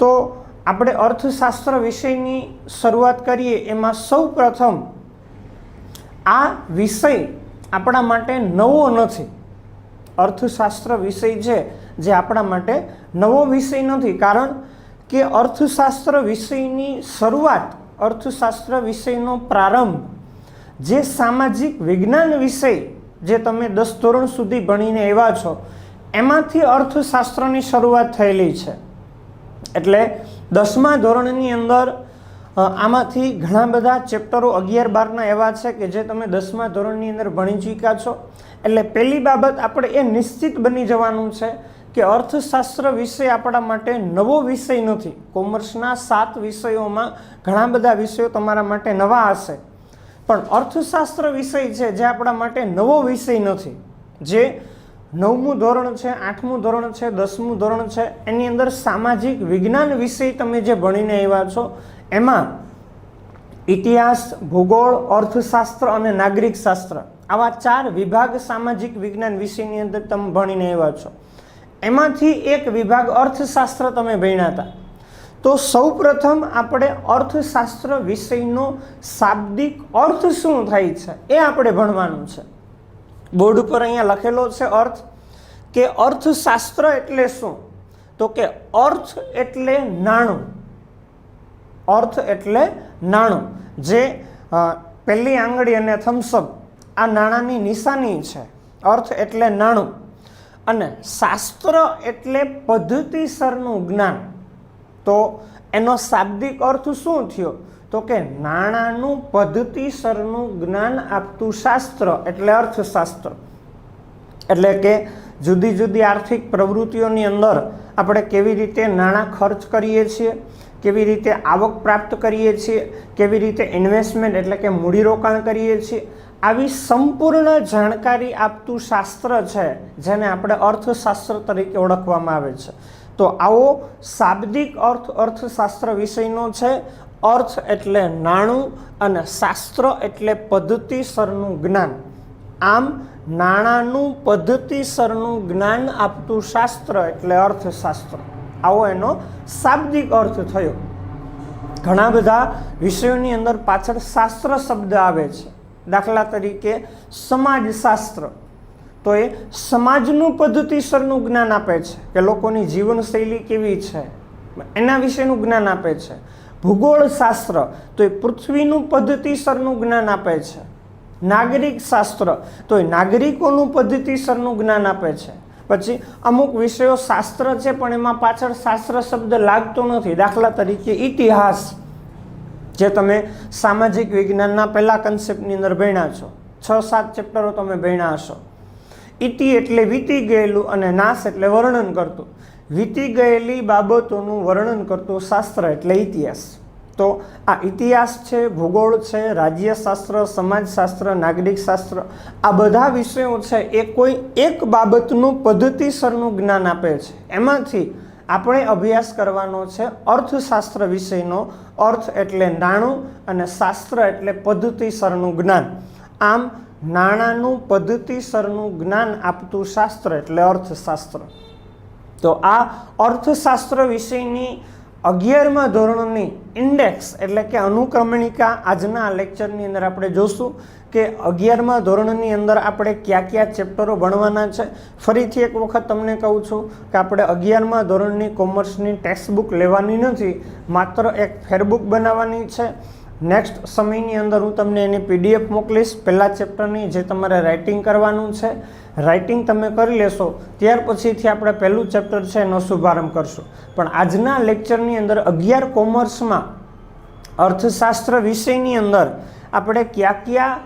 तो આપણે અર્થશાસ્ત્ર વિષયની શરૂઆત કરીએ એમાં સૌ પ્રથમ આ વિષય આપણા માટે નવો નથી. અર્થશાસ્ત્ર વિષય છે જે આપણા માટે નવો વિષય નથી, કારણ કે અર્થશાસ્ત્ર વિષયની શરૂઆત, અર્થશાસ્ત્ર વિષયનો પ્રારંભ જે સામાજિક વિજ્ઞાન વિષય જે તમે 10 ધોરણ સુધી ભણીને આવ્યા છો એમાંથી અર્થશાસ્ત્રની શરૂઆત થયેલી છે. એટલે 10મા ધોરણની અંદર આમાંથી ઘણા બધા ચેપ્ટરો 11-12ના એવા છે કે જે તમે 10મા ધોરણની અંદર ભણી ચૂક્યા છો. એટલે પહેલી બાબત આપણે એ નિશ્ચિત બની જવાનું છે કે અર્થશાસ્ત્ર વિષય આપણા માટે નવો વિષય નથી. કોમર્સના 7 વિષયોમાં ઘણા બધા વિષયો તમારા માટે નવા હશે, પણ અર્થશાસ્ત્ર વિષય છે જે આપણા માટે નવો વિષય નથી. જે 9મું ધોરણ છે, 8મું ધોરણ છે, 10મું ધોરણ છે, એની અંદર સામાજિક વિજ્ઞાન વિષય તમે જે ભણીને આવ્યા છો એમાં ઇતિહાસ, ભૂગોળ, અર્થશાસ્ત્ર અને નાગરિક શાસ્ત્ર આવા 4 વિભાગ સામાજિક વિજ્ઞાન વિષયની અંદર તમે ભણીને આવ્યા છો. એમાંથી એક વિભાગ અર્થશાસ્ત્ર તમે ભણ્યા હતા. તો સૌપ્રથમ આપણે અર્થશાસ્ત્ર વિષયનો શાબ્દિક અર્થ શું થાય છે એ આપણે ભણવાનું છે. બોર્ડ ઉપર અહીંયા લખેલો છે અર્થ, કે અર્થશાસ્ત્ર એટલે શું? તો કે અર્થ એટલે નાણું. અર્થ એટલે નાણું. જે પહેલી આંગળી અને થમ્સઅપ આ નાણાંની નિશાની છે. અર્થ એટલે નાણું. અને શાસ્ત્ર એટલે પદ્ધતિસરનું જ્ઞાન. તો એનો શાબ્દિક અર્થ શું થયો? તો કે નાણાંનું પદ્ધતિસરનું જ્ઞાન આપતું શાસ્ત્ર એટલે અર્થશાસ્ત્ર. એટલે કે જુદી જુદી આર્થિક પ્રવૃત્તિઓની અંદર આપણે કેવી રીતે નાણાં ખર્ચ કરીએ છીએ, કેવી રીતે આવક પ્રાપ્ત કરીએ છીએ, કેવી રીતે ઇન્વેસ્ટમેન્ટ એટલે કે મૂડીરોકાણ કરીએ છીએ, આવી સંપૂર્ણ જાણકારી આપતું શાસ્ત્ર છે જેને આપણે અર્થશાસ્ત્ર તરીકે ઓળખવામાં આવે છે. તો આવો શાબ્દિક અર્થ અર્થશાસ્ત્ર વિષયનો છે. અર્થ એટલે નાણું અને શાસ્ત્ર એટલે પદ્ધતિસરનું જ્ઞાન. આમ નાણાંનું પદ્ધતિસરનું જ્ઞાન આપતું શાસ્ત્ર એટલે અર્થશાસ્ત્ર. આવો એનો શાબ્દિક અર્થ થયો. ઘણા બધા વિષયોની અંદર પાછળ શાસ્ત્ર શબ્દ આવે છે. દાખલા તરીકે સમાજશાસ્ત્ર, તો એ સમાજનું પદ્ધતિસરનું જ્ઞાન આપે છે કે લોકોની જીવનશૈલી કેવી છે એના વિશેનું જ્ઞાન આપે છે. ભૂગોળ શાસ્ત્ર, તો એ પૃથ્વીનું પદ્ધતિસરનું જ્ઞાન આપે છે. નાગરિક શાસ્ત્ર, તો એ નાગરિકોનું પદ્ધતિસરનું જ્ઞાન આપે છે. પછી અમુક વિષયો શાસ્ત્ર છે પણ એમાં પાછળ શાસ્ત્ર શબ્દ લાગતો નથી. દાખલા તરીકે ઇતિહાસ, જે તમે સામાજિક વિજ્ઞાનના પહેલા કન્સેપ્ટની અંદર ભણ્યા છો. 6-7 ચેપ્ટરો તમે ભણ્યા હશો. ઇતિ એટલે વીતી ગયેલું અને નાશ એટલે વર્ણન કરતું. વીતી ગયેલી બાબતોનું વર્ણન કરતું શાસ્ત્ર એટલે ઇતિહાસ. તો આ ઇતિહાસ છે, ભૂગોળ છે, રાજ્યશાસ્ત્ર, સમાજશાસ્ત્ર, નાગરિક શાસ્ત્ર, આ બધા વિષયો છે એ કોઈ એક બાબતનું પદ્ધતિસરનું જ્ઞાન આપે છે. એમાંથી આપણે અભ્યાસ કરવાનો છે અર્થશાસ્ત્ર વિષયનો. અર્થ એટલે નાણું અને શાસ્ત્ર એટલે પદ્ધતિસરનું જ્ઞાન. આમ નાણાંનું પદ્ધતિસરનું જ્ઞાન આપતું શાસ્ત્ર એટલે અર્થશાસ્ત્ર. તો આ અર્થશાસ્ત્ર વિષયની 11મા ધોરણની ઇન્ડેક્સ એટલે કે અનુક્રમણિકા આજના આ લેક્ચરની અંદર આપણે જોશું કે 11મા ધોરણની અંદર આપણે કયા કયા ચેપ્ટરો ભણવાના છે. ફરીથી એક વખત તમને કહું છું કે આપણે 11મા ધોરણની કોમર્સની ટેક્સ્ટ બુક લેવાની નથી, માત્ર એક ફેરબુક બનાવવાની છે. નેક્સ્ટ સમયની અંદર હું તમને એની PDF મોકલીશ પહેલા ચેપ્ટરની, જે તમારે રાઇટિંગ કરવાનું છે. રાઇટિંગ તમે કરી લેશો ત્યાર પછીથી આપણે પહેલું ચેપ્ટર છે એનો શુભારંભ કરશું. પણ આજના લેક્ચરની અંદર 11 કોમર્સમાં અર્થશાસ્ત્ર વિષયની અંદર આપણે કયા કયા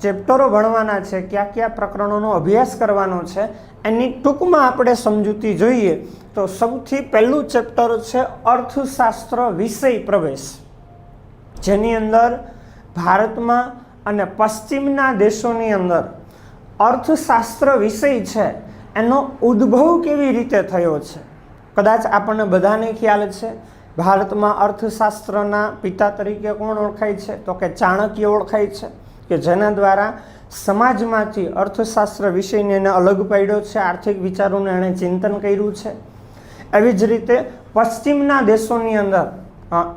ચેપ્ટરો ભણવાના છે, કયા કયા પ્રકરણોનો અભ્યાસ કરવાનો છે એની ટૂંકમાં આપણે સમજૂતી જોઈએ. તો સૌથી પહેલું ચેપ્ટર છે અર્થશાસ્ત્ર વિષય પ્રવેશ, જેની અંદર ભારતમાં અને પશ્ચિમના દેશોની અંદર અર્થશાસ્ત્ર વિષય છે એનો ઉદ્ભવ કેવી રીતે થયો છે. કદાચ આપણને બધાને ખ્યાલ છે ભારતમાં અર્થશાસ્ત્રના પિતા તરીકે કોણ ઓળખાય છે? તો કે ચાણક્ય ઓળખાય છે, કે જેના દ્વારા સમાજમાંથી અર્થશાસ્ત્ર વિષયને એને અલગ પાડ્યો છે. આર્થિક વિચારોને એણે ચિંતન કર્યું છે. એવી જ રીતે પશ્ચિમના દેશોની અંદર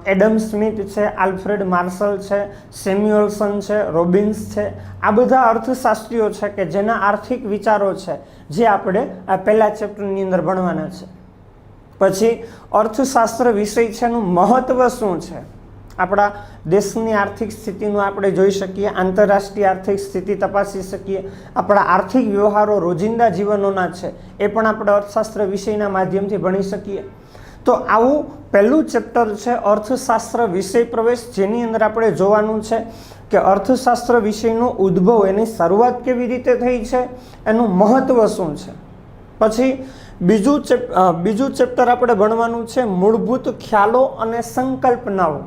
એડમ સ્મિથ છે, આલ્ફ્રેડ માર્શલ છે, સેમ્યુઅલ્સન છે, રોબિન્સ છે, આ બધા અર્થશાસ્ત્રીઓ છે કે જેના આર્થિક વિચારો છે જે આપણે આ પહેલા ચેપ્ટરની અંદર ભણવાના છે. પછી અર્થશાસ્ત્ર વિષય છે એનું મહત્વ શું છે, આપણા દેશની આર્થિક સ્થિતિનું આપણે જોઈ શકીએ, આંતરરાષ્ટ્રીય આર્થિક સ્થિતિ તપાસી શકીએ, આપણા આર્થિક વ્યવહારો રોજિંદા જીવનોના છે એ પણ આપણે અર્થશાસ્ત્ર વિષયના માધ્યમથી ભણી શકીએ. તો આવું પહેલું ચેપ્ટર છે અર્થશાસ્ત્ર વિષય પ્રવેશ, જેની અંદર આપણે જોવાનું છે કે અર્થશાસ્ત્ર વિષયનો ઉદ્ભવ, એની શરૂઆત કેવી રીતે થઈ છે, એનું મહત્વ શું છે. પછી બીજું ચેપ્ટર આપણે ભણવાનું છે મૂળભૂત ખ્યાલો અને સંકલ્પનાઓ,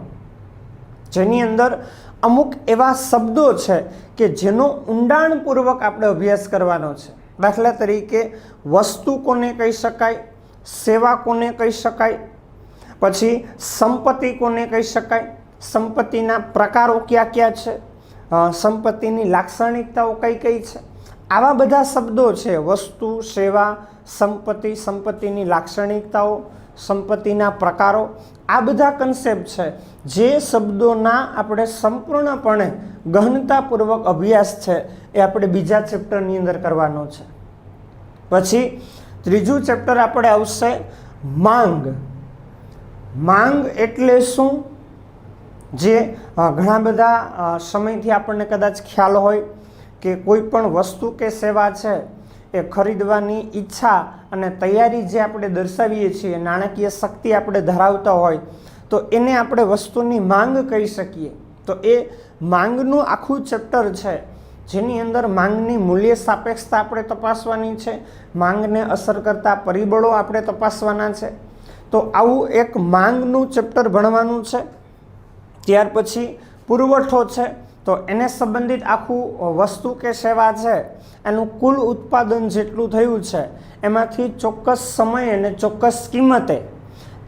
જેની અંદર અમુક એવા શબ્દો છે કે જેનો ઊંડાણપૂર્વક આપણે અભ્યાસ કરવાનો છે. દાખલા તરીકે વસ્તુ કોને કહી શકાય, સેવા કોને કહી શકાય, પછી સંપત્તિ કોને કહી શકાય, સંપત્તિના પ્રકારો કયા કયા છે, સંપત્તિની લાક્ષણિકતાઓ કઈ કઈ છે. આવા બધા શબ્દો છે, વસ્તુ, સેવા, સંપત્તિ, સંપત્તિની લાક્ષણિકતાઓ, સંપત્તિના પ્રકારો, આ બધા કન્સેપ્ટ છે જે શબ્દોના આપણે સંપૂર્ણપણે ગહનતાપૂર્વક અભ્યાસ છે એ આપણે બીજા ચેપ્ટરની અંદર કરવાનો છે. પછી ત્રીજું ચેપ્ટર આપણે આવશે માંગ. માંગ એટલે શું, જે ઘણા બધા સમયથી આપણને કદાચ ખ્યાલ હોય કે કોઈ પણ વસ્તુ કે સેવા છે એ ખરીદવાની ઈચ્છા અને તૈયારી જે આપણે દર્શાવીએ છીએ, નાણાકીય શક્તિ આપણે ધરાવતા હોય તો એને આપણે વસ્તુની માંગ કહી શકીએ. તો એ માંગનું આખું ચેપ્ટર છે જેની અંદર માંગની મૂલ્ય સાપેક્ષતા આપણે તપાસવાની છે, માંગને અસર કરતા પરિબળો આપણે તપાસવાના છે. તો આવું એક માંગનું ચેપ્ટર ભણવાનું છે. ત્યાર પછી પુરવઠો છે, તો એને સંબંધિત આખું વસ્તુ કે સેવા છે એનું કુલ ઉત્પાદન જેટલું થયું છે એમાંથી ચોક્કસ સમય અને ચોક્કસ કિંમતે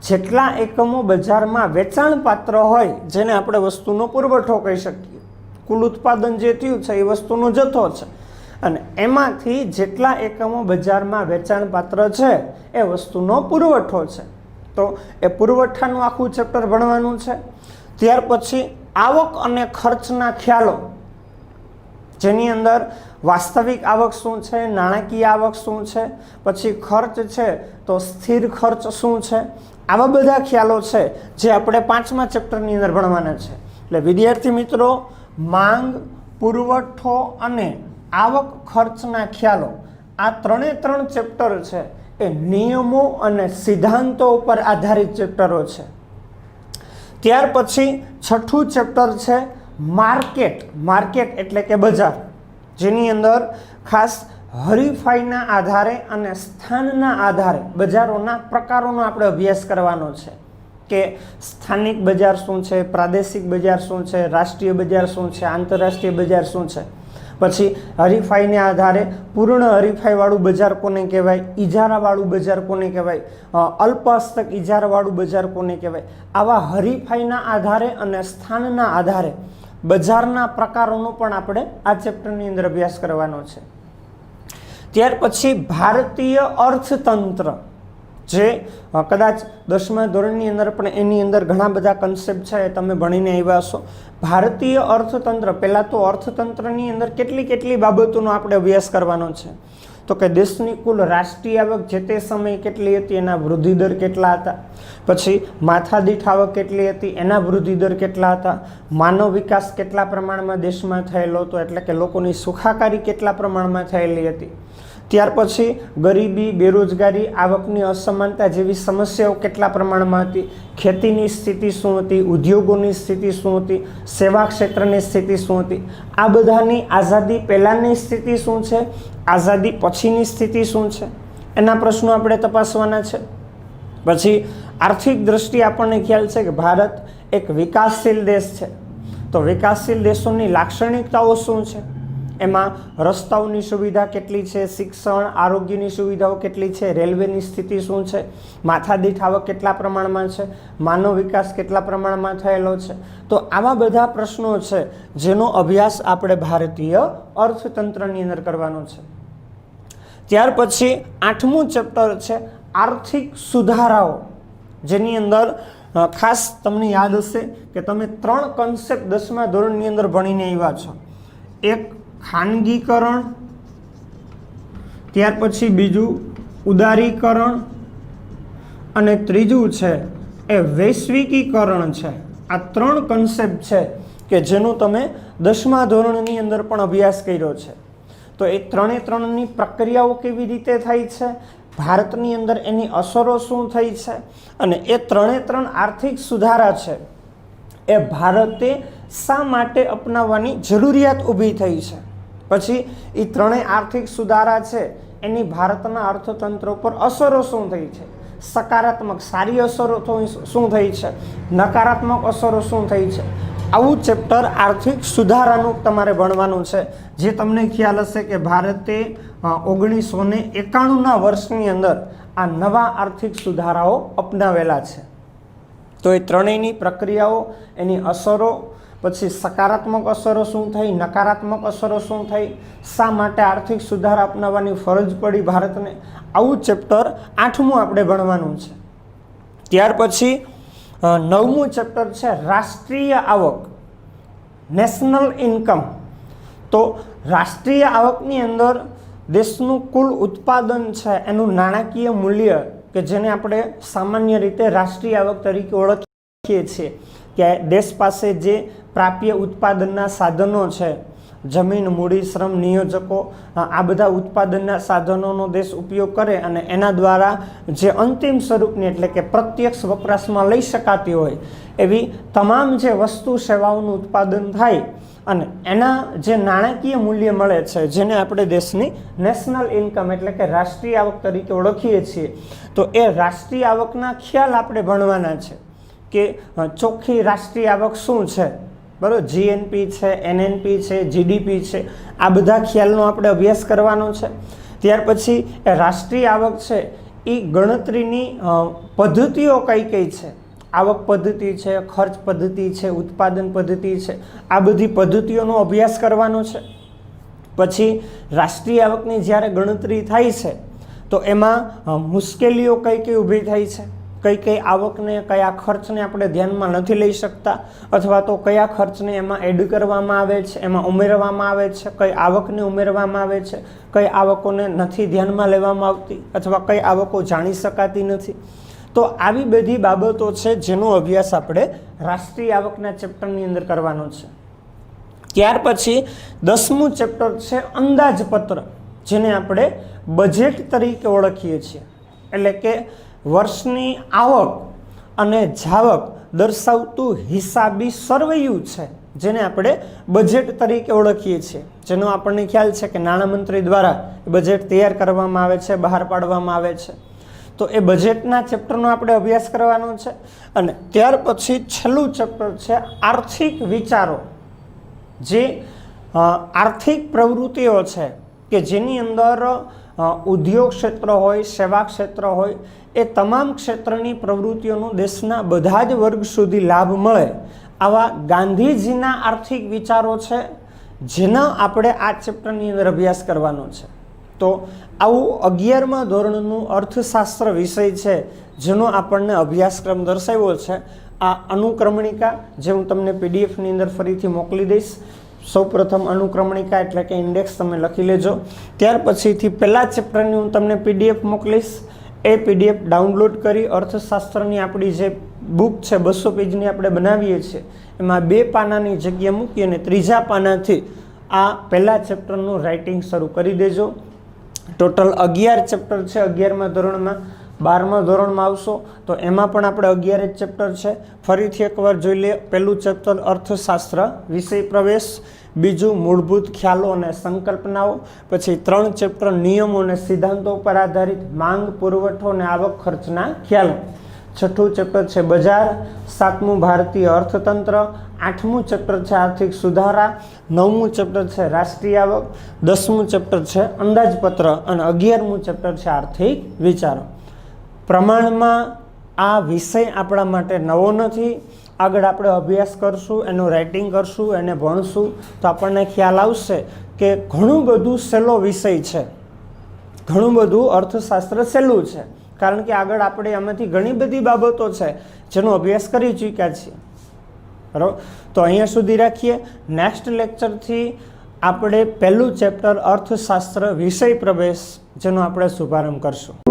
જેટલા એકમો બજારમાં વેચાણ પાત્ર હોય જેને આપણે વસ્તુનો પુરવઠો કહી શકીએ. કુલ ઉત્પાદન જે થયું છે એ વસ્તુનો જથ્થો છે અને એમાંથી જેટલા એકમો બજારમાં વેચાણ પાત્ર છે એ વસ્તુનો પુરવઠો છે. તો એ પુરવઠાનું આખું ચેપ્ટર ભણવાનું છે. ત્યાર પછી આવક અને ખર્ચના ખ્યાલો, જેની અંદર વાસ્તવિક આવક શું છે, નાણાકીય આવક શું છે, પછી ખર્ચ છે તો સ્થિર ખર્ચ શું છે, આવા બધા ખ્યાલો છે જે આપણે 5મા ચેપ્ટરની અંદર ભણવાના છે. એટલે વિદ્યાર્થી મિત્રો, માંગ, પુરવઠો અને આવક ખર્ચના ખ્યાલો, આ 3 ચેપ્ટર છે એ નિયમો અને સિદ્ધાંતો ઉપર આધારિત ચેપ્ટરો છે. ત્યાર પછી 6થું ચેપ્ટર છે માર્કેટ. માર્કેટ એટલે કે બજાર, જેની અંદર ખાસ હરીફાઈના આધારે અને સ્થાનના આધારે બજારોના પ્રકારોનો આપણે અભ્યાસ કરવાનો છે કે સ્થાનિક બજાર શું છે, પ્રાદેશિક બજાર શું છે, રાષ્ટ્રીય બજાર શું છે, આંતરરાષ્ટ્રીય બજાર શું છે. પછી હરીફાઈને આધારે પૂર્ણ હરીફાઈવાળું બજાર કોને કહેવાય, ઇજારાવાળું બજાર કોને કહેવાય, અલ્પ હસ્તક ઇજારાવાળું બજાર કોને કહેવાય. આવા હરીફાઈના આધારે અને સ્થાનના આધારે બજારના પ્રકારોનો પણ આપણે આ ચેપ્ટરની અંદર અભ્યાસ કરવાનો છે. ત્યાર પછી ભારતીય અર્થતંત્ર, જે કદાચ 10મા ધોરણની અંદર પણ એની અંદર ઘણા બધા કન્સેપ્ટ છે એ તમે ભણીને આવ્યા હશો. ભારતીય અર્થતંત્ર, પહેલાં તો અર્થતંત્રની અંદર કેટલી બાબતોનો આપણે અભ્યાસ કરવાનો છે. તો કે દેશની કુલ રાષ્ટ્રીય આવક જે તે સમયે કેટલી હતી, એના વૃદ્ધિદર કેટલા હતા, પછી માથાદીઠ આવક કેટલી હતી, એના વૃદ્ધિદર કેટલા હતા, માનવ વિકાસ કેટલા પ્રમાણમાં દેશમાં થયેલો હતો, એટલે કે લોકોની સુખાકારી કેટલા પ્રમાણમાં થયેલી હતી. ત્યાર પછી ગરીબી, બેરોજગારી, આવકની અસમાનતા જેવી સમસ્યાઓ કેટલા પ્રમાણમાં હતી, ખેતીની સ્થિતિ શું હતી, ઉદ્યોગોની સ્થિતિ શું હતી, સેવા ક્ષેત્રની સ્થિતિ શું હતી. આ બધાની આઝાદી પહેલાંની સ્થિતિ શું છે, આઝાદી પછીની સ્થિતિ શું છે, એના પ્રશ્નો આપણે તપાસવાના છે. પછી આર્થિક દ્રષ્ટિએ આપણને ખ્યાલ છે કે ભારત એક વિકાસશીલ દેશ છે. તો વિકાસશીલ દેશોની લાક્ષણિકતાઓ શું છે, એમાં રસ્તાઓની સુવિધા કેટલી છે, શિક્ષણ, આરોગ્યની સુવિધાઓ કેટલી છે, રેલવેની સ્થિતિ શું છે, માથાદીઠ આવક કેટલા પ્રમાણમાં છે, માનવ વિકાસ કેટલા પ્રમાણમાં થયેલો છે. તો આવા બધા પ્રશ્નો છે જેનો અભ્યાસ આપણે ભારતીય અર્થતંત્રની અંદર કરવાનો છે. ત્યાર પછી 8મું ચેપ્ટર છે આર્થિક સુધારાઓ, જેની અંદર ખાસ તમને યાદ હશે કે તમે 3 કન્સેપ્ટ 10મા ધોરણની અંદર ભણીને આવ્યા છો. એક ખાનગીકરણ, ત્યાર પછી બીજું ઉદારીકરણ અને ત્રીજું છે એ વૈશ્વિકીકરણ છે. આ 3 કન્સેપ્ટ છે કે જેનું તમે 10મા ધોરણની અંદર પણ અભ્યાસ કર્યો છે. તો એ 3ની પ્રક્રિયાઓ કેવી રીતે થાય છે, ભારતની અંદર એની અસરો શું થઈ છે, અને એ 3 આર્થિક સુધારા છે એ ભારતે શા માટે અપનાવવાની જરૂરિયાત ઊભી થઈ છે. પછી એ 3 આર્થિક સુધારા છે એની ભારતના અર્થતંત્ર પર અસરો શું થઈ છે, સકારાત્મક સારી અસરો શું થઈ છે, નકારાત્મક અસરો શું થઈ છે. આવું ચેપ્ટર આર્થિક સુધારાનું તમારે ભણવાનું છે, જે તમને ખ્યાલ હશે કે ભારતે 1991ના વર્ષની અંદર આ નવા આર્થિક સુધારાઓ અપનાવેલા છે. તો એ ત્રણેયની પ્રક્રિયાઓ, એની અસરો, પછી સકારાત્મક અસરો શું થઈ, નકારાત્મક અસરો શું થઈ, શા માટે આર્થિક સુધારા અપનાવવાની ફરજ પડી ભારતને, આવું ચેપ્ટર 8મું આપણે ભણવાનું છે. ત્યાર પછી 9મું ચેપ્ટર છે રાષ્ટ્રીય આવક, નેશનલ ઇન્કમ. તો રાષ્ટ્રીય આવકની અંદર દેશનું કુલ ઉત્પાદન છે એનું નાણાકીય મૂલ્ય કે જેને આપણે સામાન્ય રીતે રાષ્ટ્રીય આવક તરીકે ઓળખીએ છીએ, કે દેશ પાસે જે પ્રાપ્ય ઉત્પાદનના સાધનો છે, જમીન, મૂડી, શ્રમ, નિયોજકો, આ બધા ઉત્પાદનના સાધનોનો દેશ ઉપયોગ કરે અને એના દ્વારા જે અંતિમ સ્વરૂપની એટલે કે પ્રત્યક્ષ વપરાશમાં લઈ શકાતી હોય એવી તમામ જે વસ્તુ સેવાઓનું ઉત્પાદન થાય અને એના જે નાણાકીય મૂલ્ય મળે છે, જેને આપણે દેશની નેશનલ ઇન્કમ એટલે કે રાષ્ટ્રીય આવક તરીકે ઓળખીએ છીએ. તો એ રાષ્ટ્રીય આવકના ખ્યાલ આપણે ભણવાના છે કે ચોખ્ખી રાષ્ટ્રીય આવક શું છે, બરાબર. જીએનપી છે, એનએનપી છે, જીડીપી છે, આ બધા ખ્યાલનો આપણે અભ્યાસ કરવાનો છે. ત્યાર પછી એ રાષ્ટ્રીય આવક છે એ ગણતરીની પદ્ધતિઓ કઈ કઈ છે, આવક પદ્ધતિ છે, ખર્ચ પદ્ધતિ છે, ઉત્પાદન પદ્ધતિ છે, આ બધી પદ્ધતિઓનો અભ્યાસ કરવાનો છે. પછી રાષ્ટ્રીય આવકની જ્યારે ગણતરી થાય છે તો એમાં મુશ્કેલીઓ કઈ કઈ ઊભી થાય છે, કઈ કઈ આવકને, કયા ખર્ચને આપણે ધ્યાનમાં નથી લઈ શકતા, અથવા તો કયા ખર્ચને એમાં એડ કરવામાં આવે છે, એમાં ઉમેરવામાં આવે છે, કઈ આવકને ઉમેરવામાં આવે છે, કઈ આવકોને નથી ધ્યાનમાં લેવામાં આવતી, અથવા કઈ આવકો જાણી શકાતી નથી. તો આવી બધી બાબતો છે જેનો અભ્યાસ આપણે રાષ્ટ્રીય આવકના ચેપ્ટરની અંદર કરવાનો છે. ત્યાર પછી 10મું ચેપ્ટર છે અંદાજપત્ર, જેને આપણે બજેટ તરીકે ઓળખીએ છીએ. એટલે કે વર્ષની આવક અને જાવક દર્શાવતું હિસાબી સરવૈયું છે, જેને આપણે બજેટ તરીકે ઓળખીએ છીએ, જેનો આપણને ખ્યાલ છે કે નાણામંત્રી દ્વારા બજેટ તૈયાર કરવામાં આવે છે, બહાર પાડવામાં આવે છે. તો એ બજેટના ચેપ્ટરનો આપણે અભ્યાસ કરવાનો છે. અને ત્યાર પછી છેલ્લું ચેપ્ટર છે આર્થિક વિચારો, જે આર્થિક પ્રવૃત્તિઓ છે કે જેની અંદર ઉદ્યોગ ક્ષેત્ર હોય, સેવા ક્ષેત્ર હોય, એ તમામ ક્ષેત્રની પ્રવૃત્તિઓનો દેશના બધા જ વર્ગ સુધી લાભ મળે, આવા ગાંધીજીના આર્થિક વિચારો છે, જેનો આપણે આ ચેપ્ટરની અંદર અભ્યાસ કરવાનો છે. તો આવું 11મા ધોરણનું અર્થશાસ્ત્ર વિષય છે જેનો આપણને અભ્યાસક્રમ દર્શાવ્યો છે. આ અનુક્રમણિકા જે હું તમને પીડીએફની અંદર ફરીથી મોકલી દઈશ. સૌપ્રથમ અનુક્રમણિકા એટલે કે ઇન્ડેક્સ તમે લખી લેજો. ત્યાર પછીથી પહેલા ચેપ્ટરની હું તમને પીડીએફ મોકલીશ. એ પીડીએફ ડાઉનલોડ કરી અર્થશાસ્ત્રની આપણી જે બુક છે 200 પેજની આપણે બનાવીએ છીએ, એમાં 2 પાનાની જગ્યા મૂકી અને ત્રીજા પાનાથી આ પહેલા ચેપ્ટરનું રાઇટિંગ શરૂ કરી દેજો. ટોટલ 11 ચેપ્ટર છે 11મા ધોરણમાં. 12મા ધોરણમાં આવશો તો એમાં પણ આપણે 11 જ ચેપ્ટર છે. ફરીથી એકવાર જોઈ લે. પહેલું ચેપ્ટર અર્થશાસ્ત્ર વિષય પ્રવેશ, બીજું મૂળભૂત ખ્યાલો અને સંકલ્પનાઓ, પછી 3 ચેપ્ટર નિયમો અને સિદ્ધાંતો પર આધારિત માંગ, પુરવઠો અને આવક ખર્ચના ખ્યાલો, 6થું ચેપ્ટર છે બજાર, 7મું ભારતીય અર્થતંત્ર, 8મું ચેપ્ટર છે આર્થિક સુધારા, 9મું ચેપ્ટર છે રાષ્ટ્રીય આવક, 10મું ચેપ્ટર છે અંદાજપત્ર અને 11મું ચેપ્ટર છે આર્થિક વિચારો. પ્રમાણમાં આ વિષય આપણા માટે નવો નથી. આગળ આપણે અભ્યાસ કરશું, એનું રાઇટિંગ કરશું, એને ભણશું તો આપણને ખ્યાલ આવશે કે ઘણું બધું સહેલો વિષય છે, ઘણું બધું અર્થશાસ્ત્ર સહેલું છે. કારણ કે આગળ આપણે આમાંથી ઘણી બધી બાબતો છે જેનો અભ્યાસ કરી ચૂક્યા છીએ, બરાબર. તો અહીંયા સુધી રાખીએ. નેક્સ્ટ લેક્ચરથી આપણે પહેલું ચેપ્ટર અર્થશાસ્ત્ર વિષય પ્રવેશ જેનો આપણે શુભારંભ કરશું.